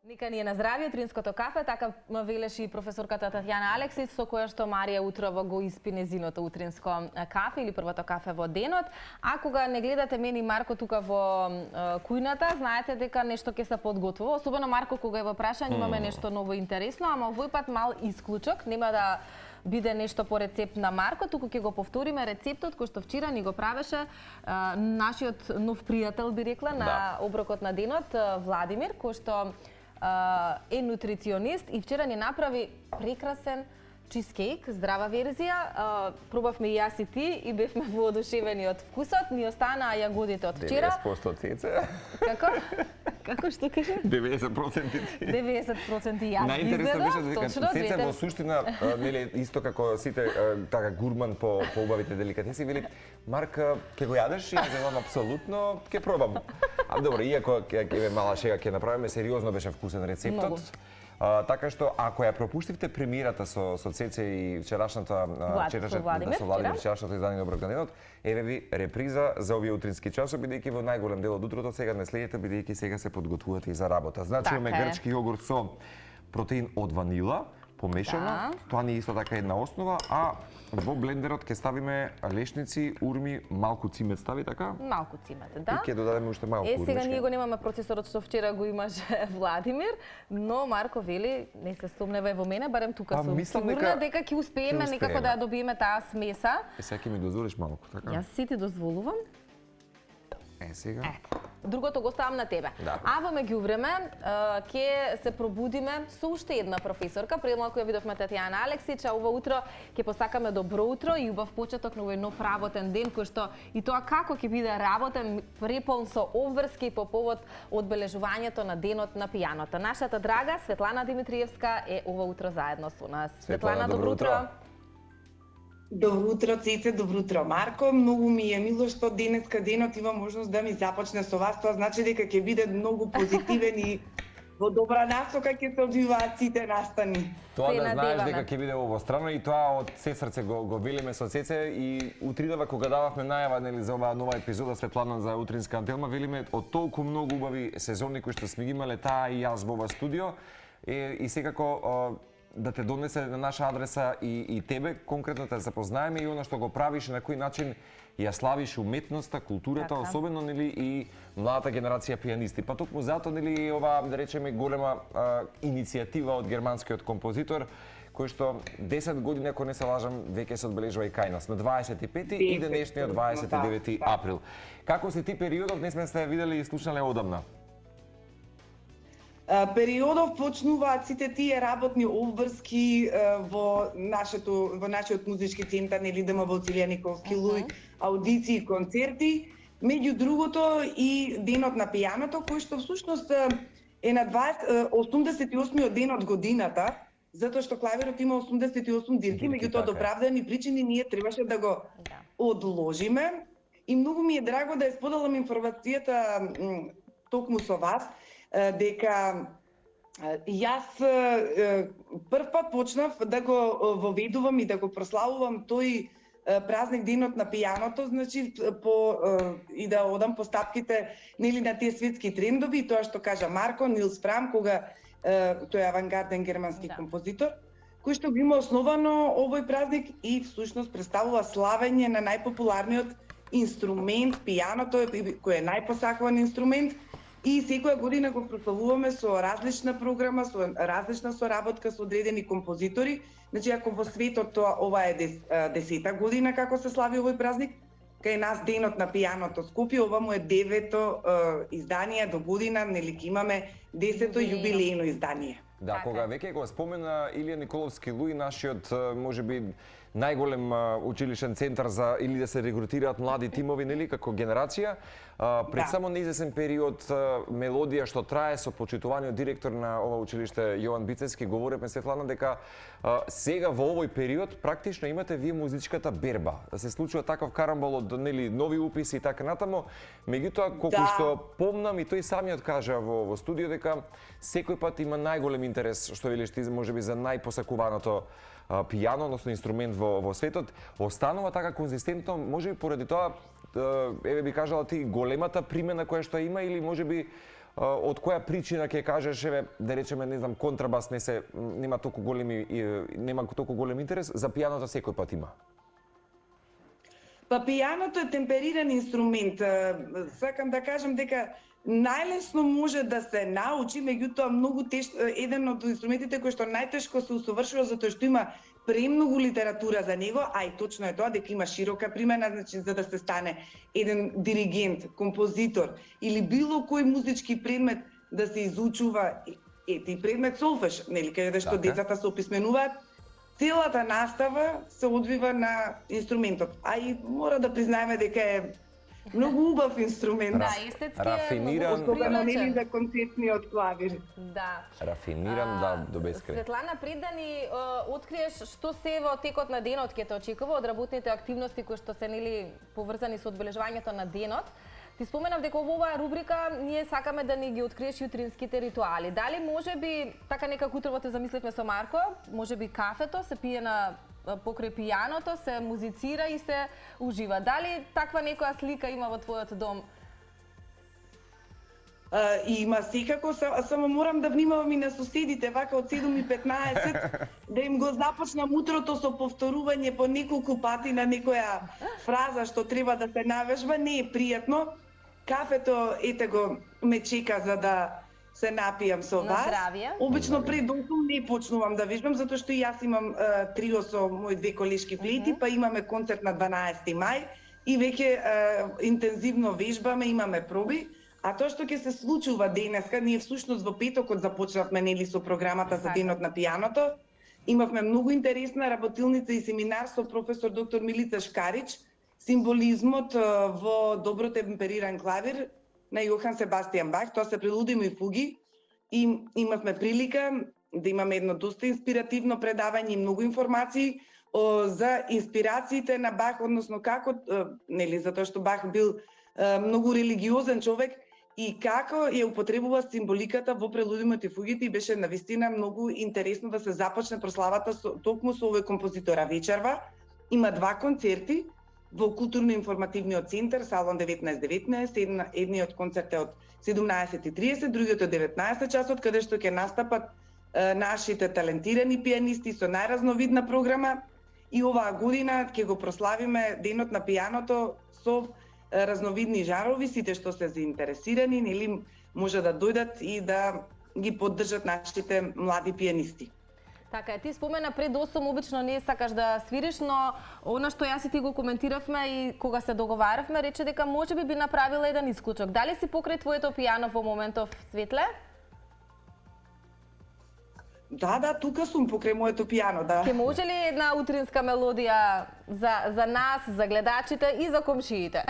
Нека ни е на здравје утринското кафе, така ме велеше и професорката Татјана Алексис, со која што Марија утрова го испи незиното утринско кафе или првото кафе во денот. А кога не гледате мене и Марко тука во кујната, знаете дека нешто ќе се подготвува. Особено Марко кога е во прашање, имаме нешто ново интересно, ама овој пат мал исклучок, нема да биде нешто по рецепт на Марко, туку ќе го повториме рецептот кој што вчера ни го правеше нашиот нов пријател, би рекла, на оброкот на денот, Владимир, кој што е нутриционист и вчера ни направи прекрасен чизкейк, здрава верзија. Пробавме и јас и ти и бевме воодушевени од вкусот. Ни останаа јагодите од вчера. 90% цеце. Како? Како што кажа? 90% ти. 90% јас. Најинтересно беше дека цеце во суштина, нели исто како сите така гурман по убавите деликатеси, вели Марк, ќе го јадеш? И велам апсолутно, ќе пробам. А добро, иако ќе мала шега ќе направиме, сериозно беше вкусен рецептот. Така што ако ја пропуштивте премиерата со Цеце и вчерашната Владимир, вчерашното издание на Оброк на денот, еве ви реприза за овие утрински часови, бидејќи во најголем дел од утрото сега не следите, бидејќи сега се подготвувате и за работа. Значи имаме грчки јогурт со протеин од ванила, помешано, тоа ни исто така една основа, а во блендерот ќе ставиме лешници, урми, малку цимет стави така? Малку цимет, да. И ќе додадеме уште малку урмишка. Сега ние го немаме процесорот што вчера го имаше Владимир, но Марко вели, не се сумневај во мене, барем тука сум сигурна дека ќе успееме некако да ја добиеме таа смеса. Сега ќе ми дозволиш малку, така? Јас си ти дозволувам. Сега. Другото го ставам на тебе. Да. А во меѓувреме ќе се пробудиме со уште една професорка. Пред малку ја видовме Татјана Алексич, а ова утро ќе посакаме добро утро и убав почеток на овој нов работен ден кој што и тоа како ќе биде работен, преполн со обврски по повод одбележувањето на денот на пијаното. Нашата драга Светлана Димитриевска е ова утро заедно со нас. Светлана, добро утро. Добро утро, Цеце, добро утро, Марко. Многу ми е мило што денеска денот има можност да ми започне со вас. Тоа значи дека ќе биде многу позитивен и во добра насока ќе се одвиваат сите настани. Тоа да знаеш дека ќе биде обострано и тоа од се срце го велиме со Цеце и утринава кога дававме најава нели за оваа нова епизода Светлана за утринска антелма, велиме од толку многу убави сезони кои што сме ги имале таа и јас во ова студио и секако да те донесе на наша адреса и тебе, конкретно те запознаеме и она што го правиш, на кој начин ја славиш уметноста, културата, особено нели и младата генерација пијанисти. Па токму затоа нели ова да речеме голема иницијатива од германскиот композитор кој што 10 години, ако не се лажам, веќе се одбележува и кај нас на 25 и денешниот 29 април. Како се ти периодов, не сме се видели и слушнале одамна? Периодов почнуваат сите тие работни обврски во нашиот музички центар, нели ДМВ Цилија Николски Луј, аудиции и концерти. Меѓу другото и денот на пијаното, кој што всушност е на 88-миот ден од годината, затоа што клавирот има 88 дирки, меѓутоа до оправдани причини ние требаше да го одложиме. И многу ми е драго да ја споделам информацијата токму со вас, дека јас прв пат почнав да го воведувам и да го прославувам тој празник денот на пијаното, значи и да одам по стапките нели на тие светски трендови, тоа што кажа Марко Нилс Фрам, кога тој е авангарден германски композитор, кој што го има основано овој празник и всушност представува славење на најпопуларниот инструмент пијаното, кој е најпосакуван инструмент. И секоја година го прославуваме со различна програма, со различна соработка со одредени композитори. Значи, ако во светот ова е 10-та година како се слави овој празник, кај нас денот на пијаното Скопје, ова му е 9-то издание до година, нели ќе имаме 10-то јубилејно издание. Да, кога веќе го спомена Илија Николовски Луј, нашиот можеби најголем училишен центар за или да се регрутираат млади тимови, нели, како генерација. Пред само неизвесен период мелодија што трае со почитуваниот директор на ова училиште Јован Бицевски, говоревме Светлана дека сега во овој период практично имате вие музичката берба. Да се случува таков карамбол од нели нови уписи и така натаму. Меѓутоа колку што помнам и тој самиот кажа во студио дека секој пат има најголем интерес, што велиш ти, можеби за најпосакуваното пијано, односно инструмент во светот, останува така конзистентно, можеби поради тоа, еве би кажала ти, големата примена која што има или можеби од која причина ќе кажеш, еве, да речеме, не знам, контрабас нема толку голем интерес, за пијаното секој пат има? Па пијаното е темпериран инструмент. Сакам да кажам дека најлесно може да се научи, меѓутоа многу тешко, еден од инструментите кој што најтешко се усовршува затоа што има премногу литература за него, а и точно е тоа дека има широка примена, значи за да се стане еден диригент, композитор или било кој музички предмет да се изучува, и предмет солфеж, нели, каде што децата се описменуваат, целата настава се одвива на инструментот. А и мора да признаеме дека е многу убав инструмент. Да, естетски рафиниран, е многу привлечен. За концертниот клавир. Да. Рафиниран, да, до бескрај. Светлана, пред да ни откриеш што се во текот на денот ќе те очекува од работните активности кои што се нели поврзани со одбележувањето на денот, ти споменав дека во оваа рубрика ние сакаме да ни ги откриеш јутринските ритуали. Дали можеби, така некако утрово те замисливме со Марко, можеби кафето се пие на покрај пијаното, се музицира и се ужива. Дали таква некоја слика има во твојот дом? Има секако, само морам да внимавам и на соседите, вака од 7:15, да им го започнам утрото со повторување по неколку пати на некоја фраза што треба да се навежба, не е пријатно. Кафето, ете го, ме чека за да се напијам со вас. На здравје. Обично пред 8 не почнувам да вежбам, затоа што и јас имам трио со мои две колешки флети, па имаме концерт на 12 мај и веќе интензивно вежбаме, имаме проби. А тоа што ќе се случува денеска, ние всушност во петокот започнавме нели со програмата за денот на пијаното. Имавме многу интересна работилница и семинар со професор доктор Милица Шкарич, символизмот во добро темпериран клавир на Јохан Себастијан Бах, тоа се прелудимо и фуги. И имавме прилика да имаме едно доста инспиративно предавање и многу информации за инспирациите на Бах, односно како, нели, затоа што Бах бил многу религиозен човек и како ја употребува символиката во прелудимот и фугите, и беше навистина многу интересно да се започне прославата токму со овој композитор. Вечерва има два концерти во културно-информативниот центар, салон 1919, едниот концерт е од 17:30, другиот од 19 часот, каде што ќе настапат нашите талентирани пијанисти со најразновидна програма, и оваа година ќе го прославиме денот на пијаното со разновидни жарови. Сите што се заинтересирани, нели, може да дојдат и да ги поддржат нашите млади пијанисти. Така е, ти спомена пред 8 обично не сакаш да свириш, но она што јас и ти го коментиравме и кога се договаравме, рече дека можеби би направила еден исклучок. Дали си покрај твоето пијано во моментов, Светле? Да, тука сум покрај моето пијано, да. Ке може ли една утринска мелодија за нас, за гледачите и за комшиите?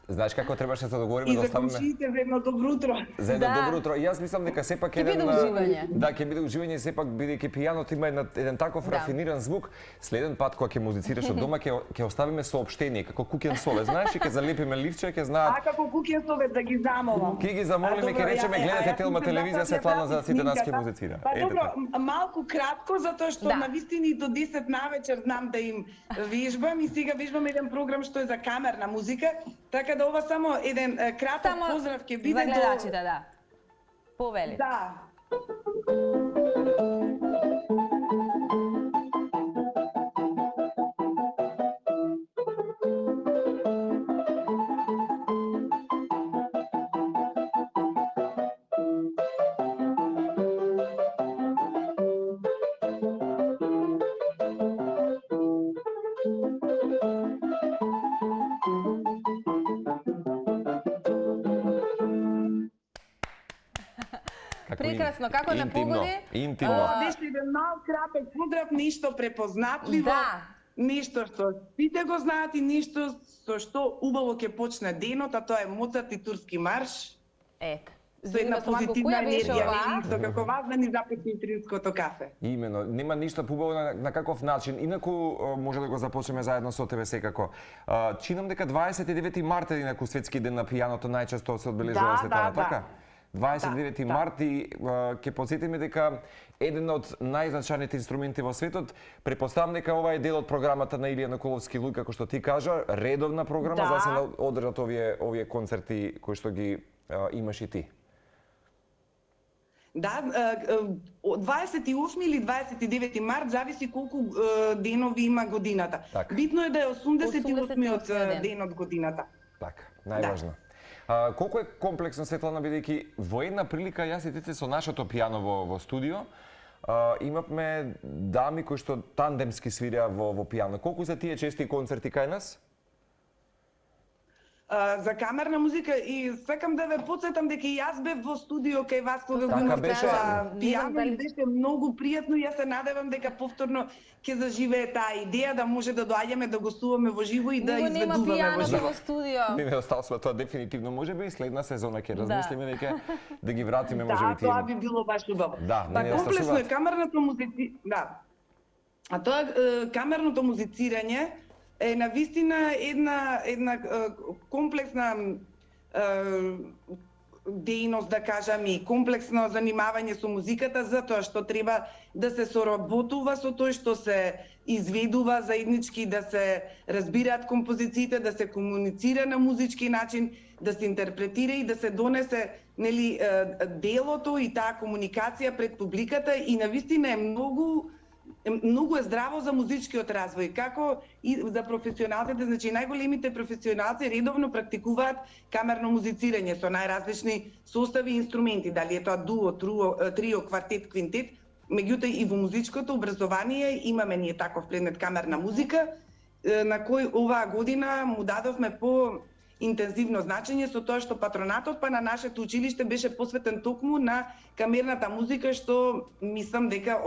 Знаеш како требаше да се договориме да оставиме? И за комшиите за едно добро утро. За едно добро утро. Јас мислам дека сепак Ќе биде уживање. Да, ќе биде уживање, сепак бидејќи пијаното има еден таков рафиниран звук. Следен пат кога ќе музицираш од дома ќе оставиме соопштение како куќен совет. Знаеш, и ќе залепиме ливче, ќе знаат. А како куќен совет да ги замолам. Ќе ги замолиме, ќе речеме гледате Телма телевизија Светлана за да сите нас ќе музицира. Па добро, малку кратко затоа што навистина и до 10 навечер знам да им вежбам и сега вежбам еден програм што е за камерна музика, така да ова само еден краток поздрав ќе биде за гледачите, да. Повели. Да. Прекрасно, како не погоди? Интимно. Беше еден мал краток поздрав, нешто препознатливо, нешто што сите го знаат и нешто со што убаво ќе почне денот, а тоа е Моцарт и Турски марш. Ете. Со една позитивна енергија, со како вас да ни започне утринското кафе. Имено, нема ништо побаво на каков начин. Инаку може да го започнеме заедно со тебе секако. Чинам дека 29 март е инаку светски ден на пијаното, најчесто се одбележува Светлана, така? 29 март и ќе подсетиме дека еден од најзначајните инструменти во светот, претпоставам дека ова е дел од програмата на Илија Николовски Луј, како што ти кажа, редовна програма за да се одржат овие концерти кои што ги имаш и ти. Да, 28 или 29 март, зависи колку денови има годината. Така. Битно е да е 88-миот 88 ден од годината. Така, најважно. Колку е комплексно, Светлана, бидејќи во една прилика јас и тете со нашето пијано во студио имавме дами кои што тандемски свирија во пијано. Колку се тие чести концерти кај нас? За камерна музика и сакам да ве потсетам дека и јас бев во студио кај вас кога го Така беше. пијано и беше многу пријатно. Јас се надевам дека повторно ќе заживее таа идеја да може да доаѓаме да гостуваме во живо и да Нема изведуваме во пијаното живо. во студио. Не оставаме тоа дефинитивно, можеби и следна сезона ќе размислиме дека да ги вратиме можеби Да, тие. тоа би било баш убаво. Да, Па не комплексно е остасуваат. камерното да. А тоа камерното музицирање е навистина една комплексна дејност, да кажам, и комплексно занимавање со музиката, затоа што треба да се соработува со тој што се изведува заеднички, да се разбираат композициите, да се комуницира на музички начин, да се интерпретира и да се донесе нели делото и таа комуникација пред публиката и навистина е многу е здраво за музичкиот развој, како и за професионалците, значи најголемите професионалци редовно практикуваат камерно музицирање со најразлични состави и инструменти, дали е тоа дуо, трио, квартет, квинтет, меѓутоа и во музичкото образование имаме ние таков предмет камерна музика, на кој оваа година му дадовме по интензивно значење со тоа што патронатот па на нашето училиште беше посветен токму на камерната музика, што мислам дека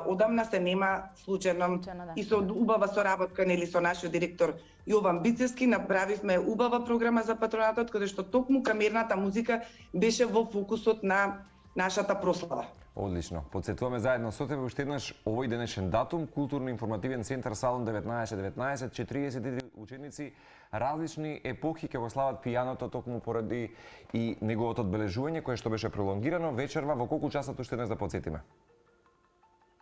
одамна се нема случајно Да. и со убава соработка нели со нашиот директор Јован Бицевски направивме убава програма за патронатот каде што токму камерната музика беше во фокусот на нашата прослава. Одлично. Подсетуваме заедно со тебе уште еднаш овој денешен датум, културно-информативен центар Салон 1919, 43 ученици, различни епохи ќе го слават пијаното токму поради и неговото одбележување кое што беше пролонгирано вечерва во колку часот уште еднаш да подсетиме?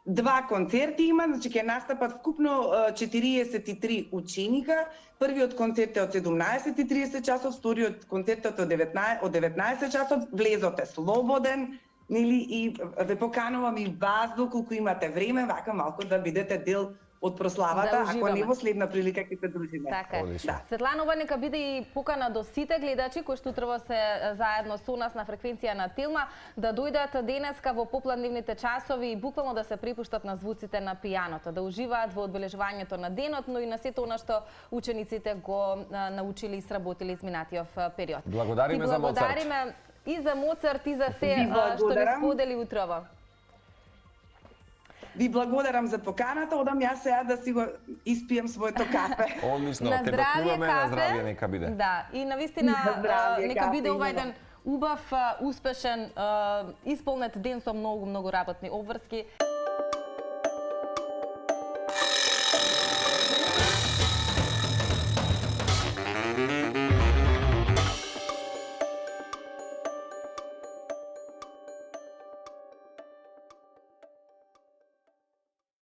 2 концерти има, значи ќе настапат вкупно 43 ученика. Првиот концерт е од 17:30 часов, вториот концерт е од 19 часов. Влезот е слободен, нели, и ве поканувам и вас доколку имате време, вака малку да бидете дел од прославата, Да ако уживаме. не во следна прилика ќе се дружиме. Така е. Одлично. Да. Светлана, ова нека биде и покана до сите гледачи кои што утрово се заедно со нас на фреквенција на Телма, да дојдат денеска во попладневните часови и буквално да се припуштат на звуците на пијаното, да уживаат во одбележувањето на денот, но и на сето она што учениците го научили и сработили изминатиот период. Благодариме за Моцарт. Благодариме и за Моцарт и за се Ви што ни благодарам. сподели утрово. Ви благодарам за поканата, одам јас сега да си го испијам своето кафе. Одлично, На тебе здравје, плуваме, на кафе. здравје нека биде. Да, и навистина На здравје, нека кафе биде ова имаме. еден убав, успешен, исполнет ден со многу работни обврски.